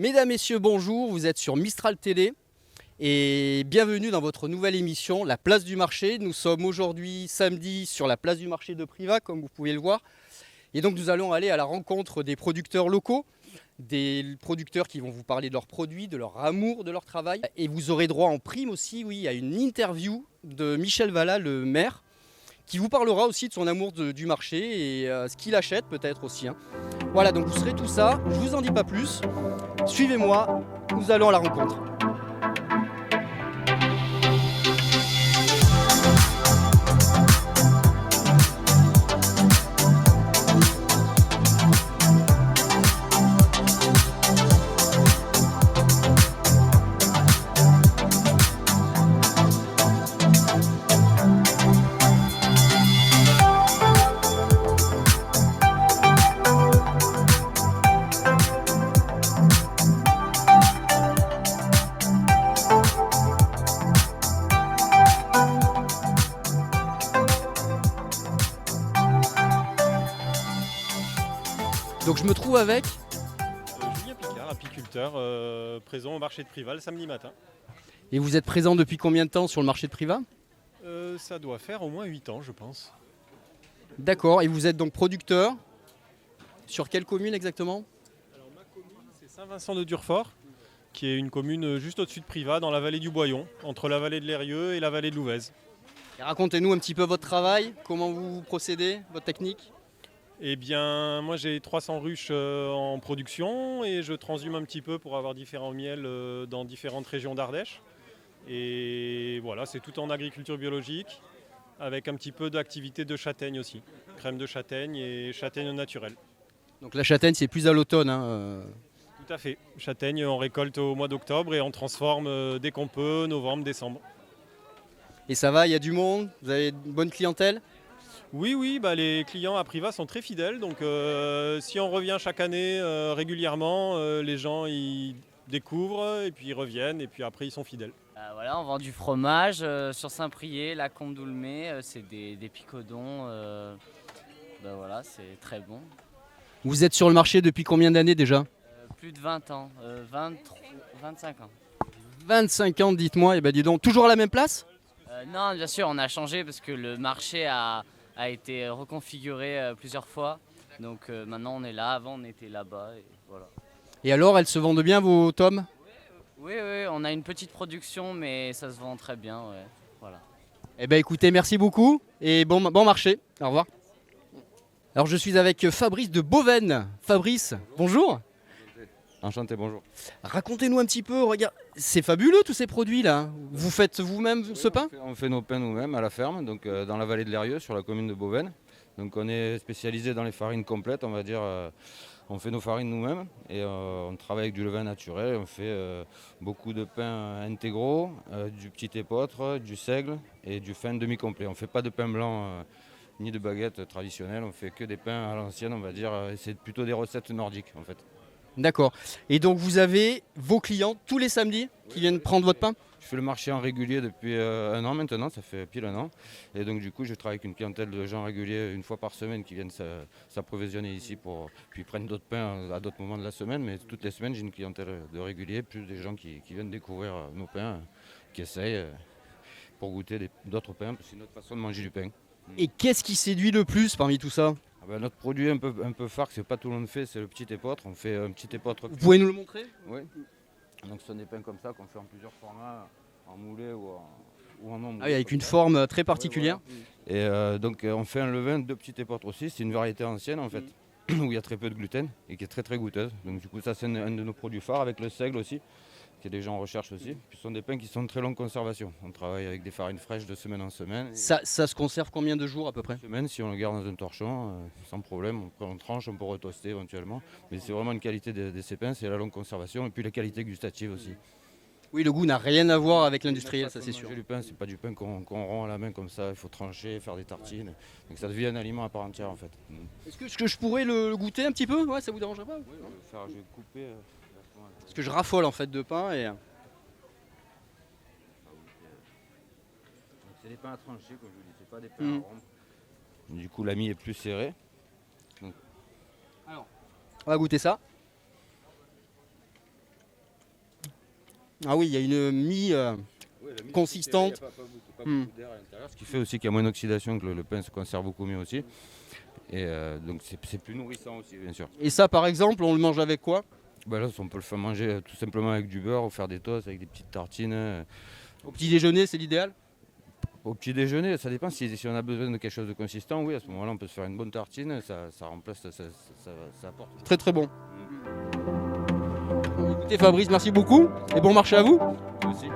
Mesdames, Messieurs, bonjour, vous êtes sur Mistral Télé et bienvenue dans votre nouvelle émission, La Place du Marché. Nous sommes aujourd'hui samedi sur la place du marché de Privas, comme vous pouvez le voir. Et donc nous allons aller à la rencontre des producteurs locaux, des producteurs qui vont vous parler de leurs produits, de leur amour, de leur travail. Et vous aurez droit en prime aussi, oui, à une interview de Michel Vallat, le maire, qui vous parlera aussi de son amour du marché et ce qu'il achète peut-être aussi. Voilà, donc vous serez tout ça, je vous en dis pas plus. Suivez-moi, nous allons à la rencontre. Donc je me trouve avec... Julien Picard, apiculteur, présent au marché de Privas le samedi matin. Et vous êtes présent depuis combien de temps sur le marché de Privas ? Ça doit faire au moins 8 ans, je pense. D'accord, et vous êtes donc producteur. Sur quelle commune exactement ? Alors ma commune, c'est Saint-Vincent-de-Durfort, qui est une commune juste au-dessus de Privas, dans la vallée du Boyon, entre la vallée de l'Eyrieux et la vallée de l'Ouvèze. Et racontez-nous un petit peu votre travail, comment vous procédez, votre technique ? Eh bien, moi j'ai 300 ruches en production et je transhume un petit peu pour avoir différents miels dans différentes régions d'Ardèche. Et voilà, c'est tout en agriculture biologique, avec un petit peu d'activité de châtaigne aussi. Crème de châtaigne et châtaigne naturelle. Donc la châtaigne c'est plus à l'automne. Tout à fait. Châtaigne, on récolte au mois d'octobre et on transforme dès qu'on peut, novembre, décembre. Et ça va, il y a du monde, vous avez une bonne clientèle ? Oui, les clients à Privas sont très fidèles. Donc si on revient chaque année régulièrement, les gens ils découvrent et puis ils reviennent et puis après ils sont fidèles. Voilà, on vend du fromage sur Saint-Priest, la Combe d'Oulmé, c'est des picodons. Voilà, c'est très bon. Vous êtes sur le marché depuis combien d'années déjà ? Plus de 20 ans, 25 ans. 25 ans, dites-moi, et ben dis donc, toujours à la même place ? Non, bien sûr, on a changé parce que le marché a été reconfiguré plusieurs fois. Donc maintenant on est là, avant on était là-bas et voilà. Et alors, elles se vendent bien vos tomes ? Oui, on a une petite production mais ça se vend très bien, ouais. Voilà. Eh bien écoutez, merci beaucoup et bon marché, au revoir. Alors je suis avec Fabrice de Boven. Fabrice, bonjour. Enchanté, bonjour. Racontez-nous un petit peu, regarde, c'est fabuleux tous ces produits là. Vous faites vous-même ce pain ? On fait nos pains nous-mêmes à la ferme, donc dans la vallée de l'Eyrieux, sur la commune de Boven. Donc on est spécialisé dans les farines complètes, on va dire. On fait nos farines nous-mêmes et on travaille avec du levain naturel. On fait beaucoup de pains intégraux, du petit épeautre, du seigle et du fin demi-complet. On ne fait pas de pain blanc ni de baguettes traditionnelles, on fait que des pains à l'ancienne, on va dire. Et c'est plutôt des recettes nordiques en fait. D'accord. Et donc vous avez vos clients tous les samedis qui viennent prendre votre pain ? Je fais le marché en régulier depuis 1 an maintenant, ça fait pile 1 an. Et donc du coup, je travaille avec une clientèle de gens réguliers une fois par semaine qui viennent s'approvisionner ici puis prennent d'autres pains à d'autres moments de la semaine. Mais toutes les semaines, j'ai une clientèle de réguliers, plus des gens qui viennent découvrir nos pains, qui essayent pour goûter d'autres pains, parce que c'est notre façon de manger du pain. Et qu'est-ce qui séduit le plus parmi tout ça ? Notre produit un peu phare, que pas tout le monde fait, c'est le petit épeautre. On fait un petit épeautre. Vous pouvez nous le montrer ? Oui. Donc ce sont des pains comme ça qu'on fait en plusieurs formats, en moulé ou en non moulé. Ah oui, avec une forme très particulière. Ouais, voilà. Et donc on fait un levain de petit épeautre aussi. C'est une variété ancienne en fait, où il y a très peu de gluten et qui est très très goûteuse. Donc du coup ça c'est un de nos produits phares, avec le seigle aussi, qui est déjà en recherche aussi. Puis ce sont des pains qui sont de très longue conservation. On travaille avec des farines fraîches de semaine en semaine. Ça se conserve combien de jours à peu près ? Une semaine, si on le garde dans un torchon, sans problème. On tranche, on peut retoaster éventuellement. Mais c'est vraiment une qualité de ces pains, c'est la longue conservation et puis la qualité gustative aussi. Oui, le goût n'a rien à voir avec l'industriel, ça c'est sûr. Du pain, c'est pas du pain qu'on rend à la main comme ça. Il faut trancher, faire des tartines. Donc ça devient un aliment à part entière en fait. Est-ce que je pourrais le goûter un petit peu ? Ouais, ça vous dérangerait pas ? Oui, je vais couper. Parce que je raffole en fait de pain et... C'est des pains à trancher, comme je vous dis, c'est pas des pains à rompre. Du coup, la mie est plus serrée. Alors, on va goûter ça. Ah oui, il y a une mie consistante. Pas Hmm. beaucoup d'air à l'intérieur, ce qui fait aussi qu'il y a moins d'oxydation, que le pain se conserve beaucoup mieux aussi. Et donc c'est plus nourrissant aussi, bien sûr. Et ça, par exemple, on le mange avec quoi? Bah là, on peut le faire manger tout simplement avec du beurre ou faire des toasts avec des petites tartines. Au petit déjeuner, c'est l'idéal? Au petit déjeuner, ça dépend si on a besoin de quelque chose de consistant. Oui, à ce moment-là, on peut se faire une bonne tartine, ça remplace, ça apporte. Très très bon. Bon, écoutez Fabrice, merci beaucoup et bon marché à vous. Aussi.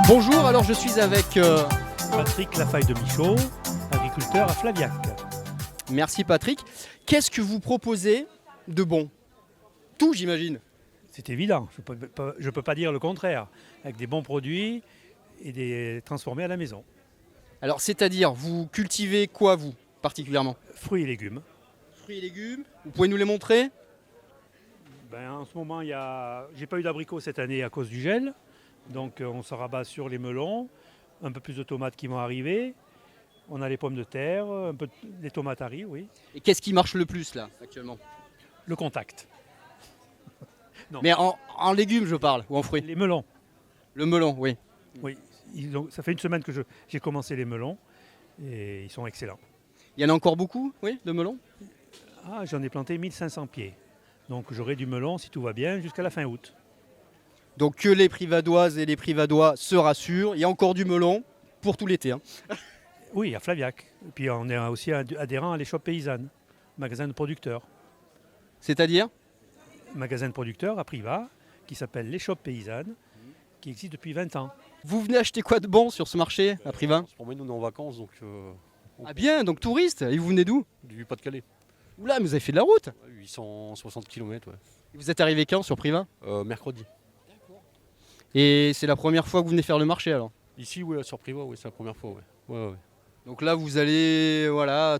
Bonjour, alors je suis avec... Patrick Lafaille de Michaud, agriculteur à Flaviac. Merci Patrick. Qu'est-ce que vous proposez de bon? Tout, j'imagine. C'est évident, je ne peux pas dire le contraire. Avec des bons produits et des transformés à la maison. Alors, c'est-à-dire, vous cultivez quoi, vous, particulièrement? Fruits et légumes. Fruits et légumes. Vous pouvez nous les montrer? En ce moment, j'ai pas eu d'abricots cette année à cause du gel. Donc on se rabat sur les melons, un peu plus de tomates qui vont arriver. On a les pommes de terre, un peu les tomates arrivent, oui. Et qu'est-ce qui marche le plus, là, actuellement? Le contact. Non. Mais en légumes, je parle, ou en fruits? Les melons, Le melon, oui. oui. Ça fait une semaine que j'ai commencé les melons et ils sont excellents. Il y en a encore beaucoup, oui, de melons? Ah, j'en ai planté 1500 pieds. Donc j'aurai du melon, si tout va bien, jusqu'à la fin août. Donc que les privadoises et les privadois se rassurent, il y a encore du melon pour tout l'été. Hein. Oui, à Flaviac. Et puis on est aussi adhérent à l'échoppe paysanne, magasin de producteurs. C'est-à-dire? Magasin de producteurs à Privas, qui s'appelle l'échoppe paysanne, qui existe depuis 20 ans. Vous venez acheter quoi de bon sur ce marché à Privas? Pour moi, nous, on est en vacances, donc Ah bien, donc touriste. Et vous venez d'où? du Pas-de-Calais. Oula, mais vous avez fait de la route. 860 km, ouais. Vous êtes arrivé quand sur Privas? Mercredi. Et c'est la première fois que vous venez faire le marché alors? Ici, ouais, sur Privas, ouais, c'est la première fois, ouais. Ouais. Donc là, vous allez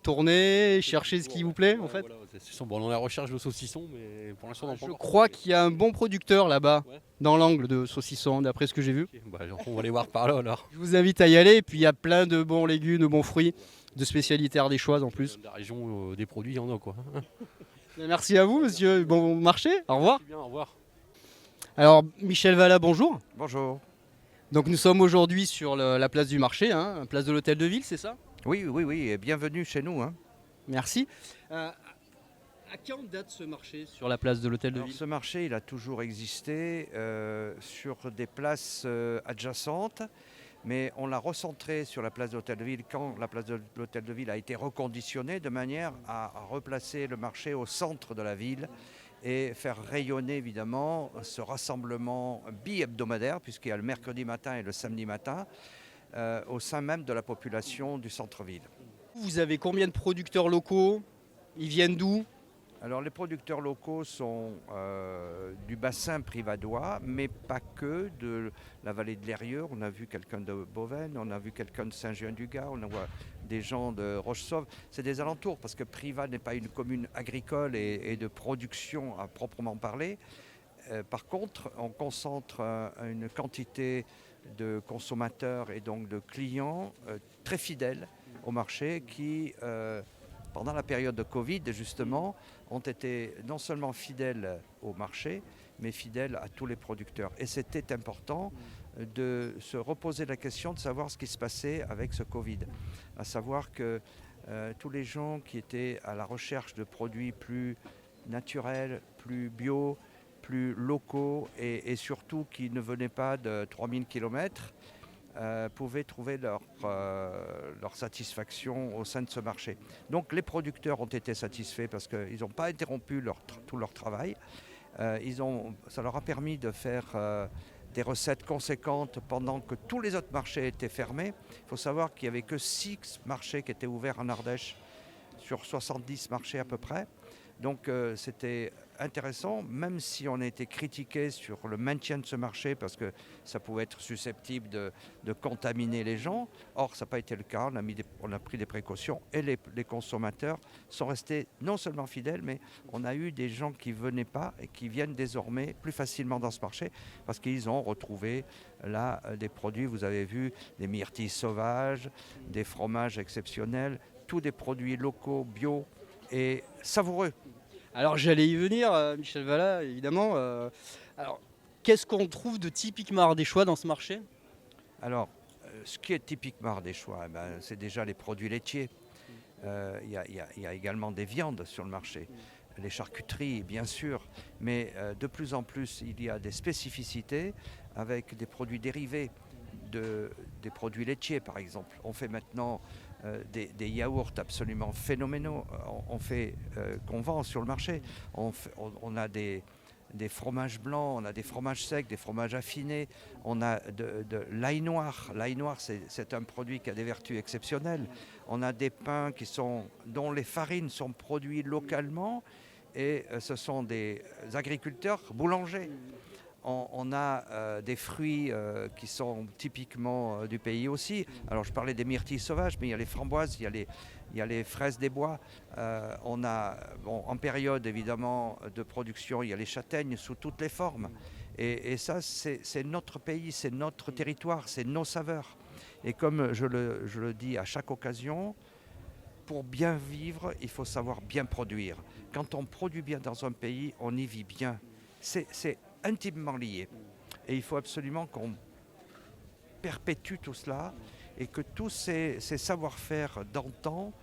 tourner, chercher ce qui vous plaît en fait? Voilà, bon, on est à la recherche de saucissons, mais pour l'instant, on en Je prend pas. crois qu'il y a un bon producteur là-bas, Ouais. dans l'angle de saucisson, d'après ce que j'ai vu. Ok, bah, on va aller voir par là, alors. Je vous invite à y aller, et puis il y a plein de bons légumes, de bons fruits, de spécialités ardéchoises en plus. De la région, des produits, il y en a, quoi. Merci à vous, monsieur. Bon marché. Au revoir. Bien, au revoir. Alors, Michel Vallat, bonjour. Bonjour. Donc, nous sommes aujourd'hui sur la place du marché, hein, place de l'Hôtel de Ville, c'est ça? Oui, et bienvenue chez nous. Merci. À quand date ce marché sur la place de l'Hôtel de Alors, Ville? ce marché, il a toujours existé sur des places adjacentes, mais on l'a recentré sur la place de l'Hôtel de Ville quand la place de l'Hôtel de Ville a été reconditionnée de manière à replacer le marché au centre de la ville et faire rayonner évidemment ce rassemblement bi-hebdomadaire, puisqu'il y a le mercredi matin et le samedi matin, au sein même de la population du centre-ville. Vous avez combien de producteurs locaux? Ils viennent d'où? Alors les producteurs locaux sont du bassin privadois, mais pas que, de la vallée de l'Eyrieux. On a vu quelqu'un de Boven, on a vu quelqu'un de Saint-Jean-du-Gard, on a vu des gens de Roche-Sauve. C'est des alentours, parce que Privas n'est pas une commune agricole et de production à proprement parler. Par contre, on concentre une quantité de consommateurs et donc de clients très fidèles au marché qui, pendant la période de Covid, justement, ont été non seulement fidèles au marché, mais fidèles à tous les producteurs. Et c'était important de se reposer la question de savoir ce qui se passait avec ce Covid. À savoir que tous les gens qui étaient à la recherche de produits plus naturels, plus bio, plus locaux et surtout qui ne venaient pas de 3000 km, pouvaient trouver leur satisfaction au sein de ce marché. Donc les producteurs ont été satisfaits parce qu'ils n'ont pas interrompu tout leur travail. Ça leur a permis de faire des recettes conséquentes pendant que tous les autres marchés étaient fermés. Il faut savoir qu'il n'y avait que 6 marchés qui étaient ouverts en Ardèche sur 70 marchés à peu près. Donc c'était intéressant, même si on a été critiqué sur le maintien de ce marché parce que ça pouvait être susceptible de contaminer les gens. Or, ça n'a pas été le cas, on a pris des précautions et les consommateurs sont restés non seulement fidèles, mais on a eu des gens qui ne venaient pas et qui viennent désormais plus facilement dans ce marché parce qu'ils ont retrouvé là des produits, vous avez vu, des myrtilles sauvages, des fromages exceptionnels, tous des produits locaux, bio et savoureux. Alors j'allais y venir, Michel Vallat, évidemment. Alors, qu'est-ce qu'on trouve de typiquement ardéchois dans ce marché? Alors, ce qui est typiquement ardéchois, c'est déjà les produits laitiers. Il y a également des viandes sur le marché. Les charcuteries, bien sûr, mais de plus en plus, il y a des spécificités avec des produits dérivés des produits laitiers, par exemple. On fait maintenant des yaourts absolument phénoménaux qu'on vend sur le marché. On a des fromages blancs, on a des fromages secs, des fromages affinés, on a de l'ail noir. L'ail noir, c'est un produit qui a des vertus exceptionnelles. On a des pains dont les farines sont produites localement et ce sont des agriculteurs boulangers. On a des fruits qui sont typiquement du pays aussi. Alors je parlais des myrtilles sauvages, mais il y a les framboises, il y a les fraises des bois. On a, en période évidemment de production, il y a les châtaignes sous toutes les formes. Et ça, c'est notre pays, c'est notre territoire, c'est nos saveurs. Et comme je le dis à chaque occasion, pour bien vivre, il faut savoir bien produire. Quand on produit bien dans un pays, on y vit bien. C'est intimement lié. Et il faut absolument qu'on perpétue tout cela et que tous ces savoir-faire d'antan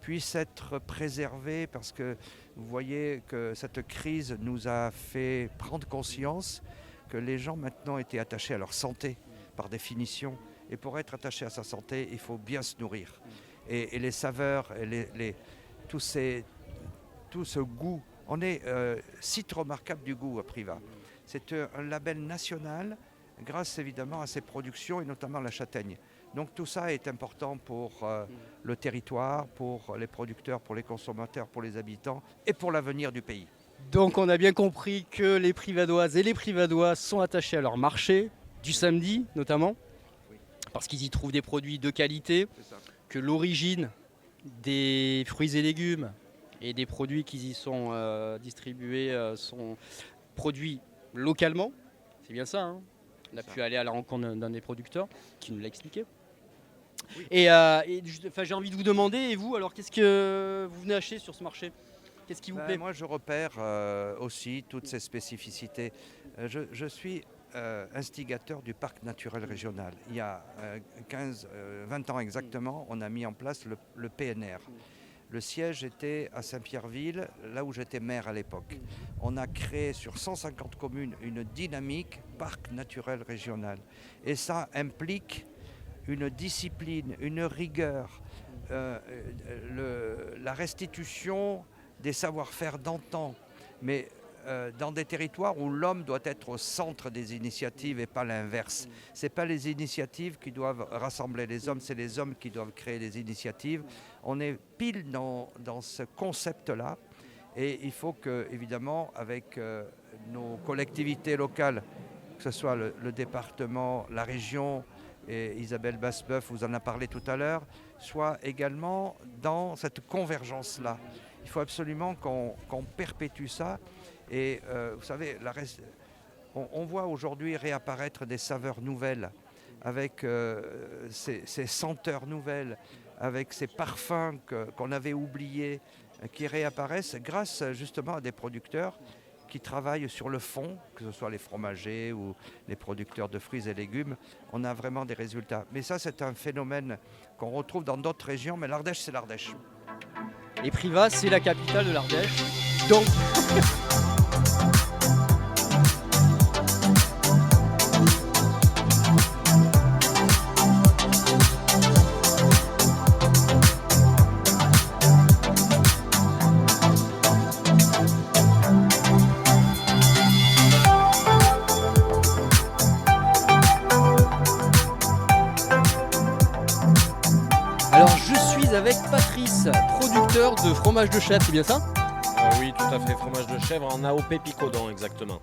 puissent être préservés parce que vous voyez que cette crise nous a fait prendre conscience que les gens maintenant étaient attachés à leur santé par définition. Et pour être attaché à sa santé, il faut bien se nourrir. Et les saveurs, et tout ce goût, on est site remarquable du goût à Privas. C'est un label national grâce évidemment à ses productions et notamment la châtaigne. Donc tout ça est important pour le territoire, pour les producteurs, pour les consommateurs, pour les habitants et pour l'avenir du pays. Donc on a bien compris que les Privadoises et les Privadois sont attachés à leur marché, du samedi notamment, parce qu'ils y trouvent des produits de qualité, que l'origine des fruits et légumes et des produits qui y sont distribués sont produits localement. C'est bien ça, hein. On a pu aller à la rencontre d'un des producteurs qui nous l'a expliqué. Oui. Et j'ai envie de vous demander, et vous, alors qu'est-ce que vous venez acheter sur ce marché? Qu'est-ce qui vous plaît? Moi, je repère aussi toutes ces spécificités. Je suis instigateur du parc naturel régional. Il y a 20 ans exactement, on a mis en place le PNR. Le siège était à Saint-Pierreville, là où j'étais maire à l'époque. On a créé sur 150 communes une dynamique parc naturel régional. Et ça implique une discipline, une rigueur, la restitution des savoir-faire d'antan. Mais dans des territoires où l'homme doit être au centre des initiatives et pas l'inverse. Ce n'est pas les initiatives qui doivent rassembler les hommes, c'est les hommes qui doivent créer des initiatives. On est pile dans ce concept-là et il faut que, évidemment, avec nos collectivités locales, que ce soit le département, la région, et Isabelle Bassebeuf vous en a parlé tout à l'heure, soit également dans cette convergence-là. Il faut absolument qu'on perpétue ça. Et vous savez, on voit aujourd'hui réapparaître des saveurs nouvelles, avec ces senteurs nouvelles, avec ces parfums qu'on avait oubliés, qui réapparaissent grâce justement à des producteurs qui travaillent sur le fond, que ce soit les fromagers ou les producteurs de fruits et légumes. On a vraiment des résultats. Mais ça, c'est un phénomène qu'on retrouve dans d'autres régions, mais l'Ardèche, c'est l'Ardèche. Et Privas, c'est la capitale de l'Ardèche. Donc... Alors je suis avec Patrice, producteur de fromage de chèvre, c'est bien ça? Oui, tout à fait, fromage de chèvre en AOP Picodon, exactement.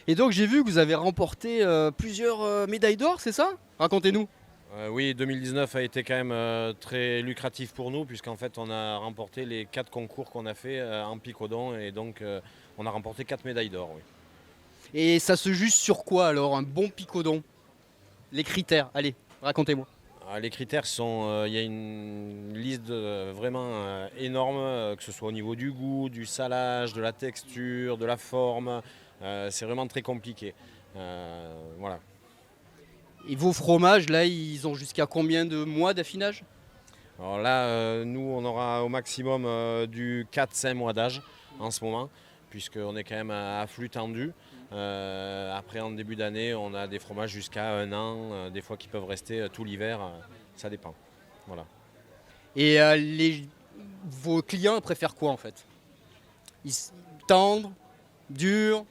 Et donc j'ai vu que vous avez remporté plusieurs médailles d'or, c'est ça? Racontez-nous. Oui, 2019 a été quand même très lucratif pour nous, puisqu'en fait on a remporté les 4 concours qu'on a fait en Picodon, et donc on a remporté 4 médailles d'or. Oui. Et ça se juge sur quoi alors, un bon picodon? Les critères, allez, racontez-moi. Les critères sont, il y a une liste vraiment énorme, que ce soit au niveau du goût, du salage, de la texture, de la forme. C'est vraiment très compliqué. Voilà. Et vos fromages, là, ils ont jusqu'à combien de mois d'affinage? Alors là, nous, on aura au maximum du 4-5 mois d'âge en ce moment, puisqu'on est quand même à flux tendu. Après, en début d'année, on a des fromages jusqu'à 1 an, des fois qui peuvent rester tout l'hiver, ça dépend. Voilà. Et vos clients préfèrent quoi en fait? Tendre, dur,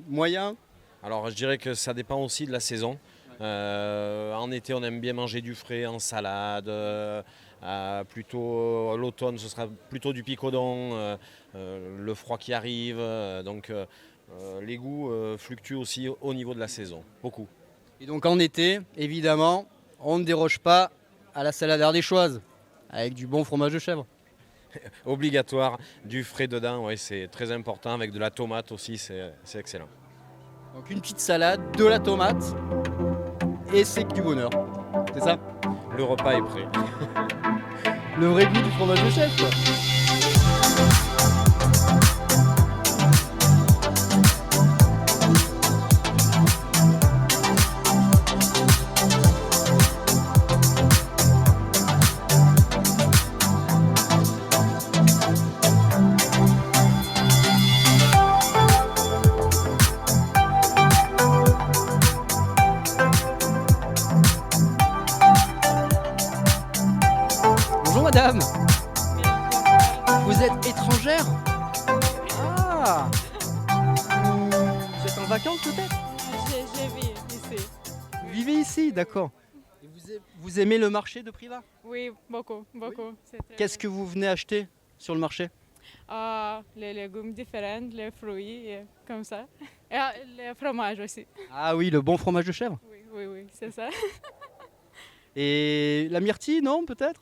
moyen? Alors, je dirais que ça dépend aussi de la saison. En été, on aime bien manger du frais en salade. Plutôt l'automne, ce sera plutôt du picodon. Le froid qui arrive, donc les goûts fluctuent aussi au niveau de la saison, beaucoup. Et donc en été, évidemment, on ne déroge pas à la salade ardéchoise avec du bon fromage de chèvre. Obligatoire, du frais dedans, ouais, c'est très important, avec de la tomate aussi, c'est excellent. Donc une petite salade, de la tomate, et c'est que du bonheur. C'est ça? Le repas est prêt. Le vrai goût du fromage de chèvre, quoi. Bonjour madame. Vous êtes étrangère? Ah. Vous êtes en vacances peut-être? Je vis ici. Vous vivez ici, d'accord. Et vous aimez le marché de Privas? Oui, beaucoup, beaucoup. C'est très Qu'est-ce que vous venez acheter sur le marché? Les légumes différents, les fruits, et comme ça. Et le fromage aussi. Ah oui, le bon fromage de chèvre. Oui, oui, oui, c'est ça. Et la myrtille, non, peut-être?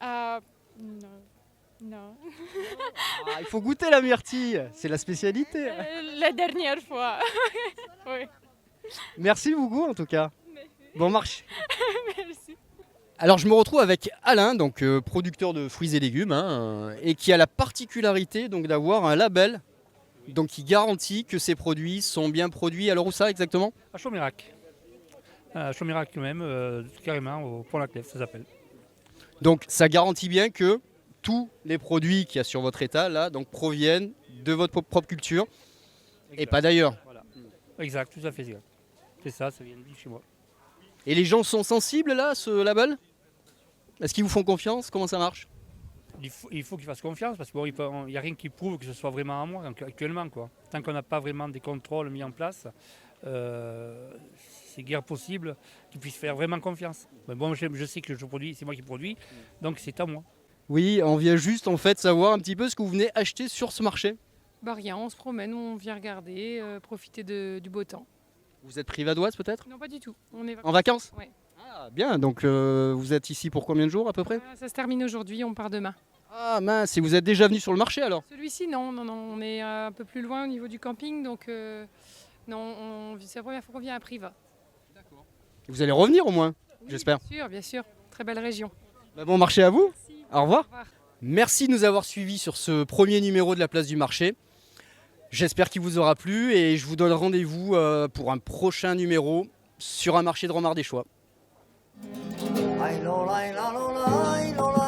Non, non. Ah, il faut goûter la myrtille, c'est la spécialité. La dernière fois. Oui, Merci beaucoup en tout cas. Bon marché. merci. Alors je me retrouve avec Alain, donc producteur de fruits et légumes, et qui a la particularité donc d'avoir un label donc, qui garantit que ces produits sont bien produits. Alors où ça exactement? À Chaumirac. À Chaumirac même, carrément, au Pont-la-Clève, ça s'appelle. Donc ça garantit bien que tous les produits qu'il y a sur votre étal là, donc, proviennent de votre propre culture et pas d'ailleurs. Voilà. Exact, tout à fait. C'est ça vient de chez moi. Et les gens sont sensibles là à ce label? Est-ce qu'ils vous font confiance? Comment ça marche? Il faut qu'ils fassent confiance parce qu'il n'y a rien qui prouve que ce soit vraiment à moi actuellement, quoi. Tant qu'on n'a pas vraiment des contrôles mis en place, c'est guère possible qu'ils puissent faire vraiment confiance. Mais bon, je sais que je produis, c'est moi qui produis, donc c'est à moi. Oui, on vient juste en fait savoir un petit peu ce que vous venez acheter sur ce marché. Bah rien, on se promène, on vient regarder, profiter du beau temps. Vous êtes privadoise peut-être? Non, pas du tout. On est En vacances? Ouais. Ah bien, donc vous êtes ici pour combien de jours à peu près? Ça se termine aujourd'hui, on part demain. Ah mince, et vous êtes déjà venu sur le marché alors? Celui-ci, non, on est un peu plus loin au niveau du camping, donc non, c'est la première fois qu'on vient à Privas. Vous allez revenir au moins, Oui, j'espère. bien sûr, très belle région. Bah, bon marché à vous. Merci. Au revoir. Au revoir. Merci de nous avoir suivis sur ce premier numéro de la place du marché. J'espère qu'il vous aura plu et je vous donne rendez-vous pour un prochain numéro sur un marché de Romardéchois. Ay, lo, la, la, lo, la, ay, lo, la.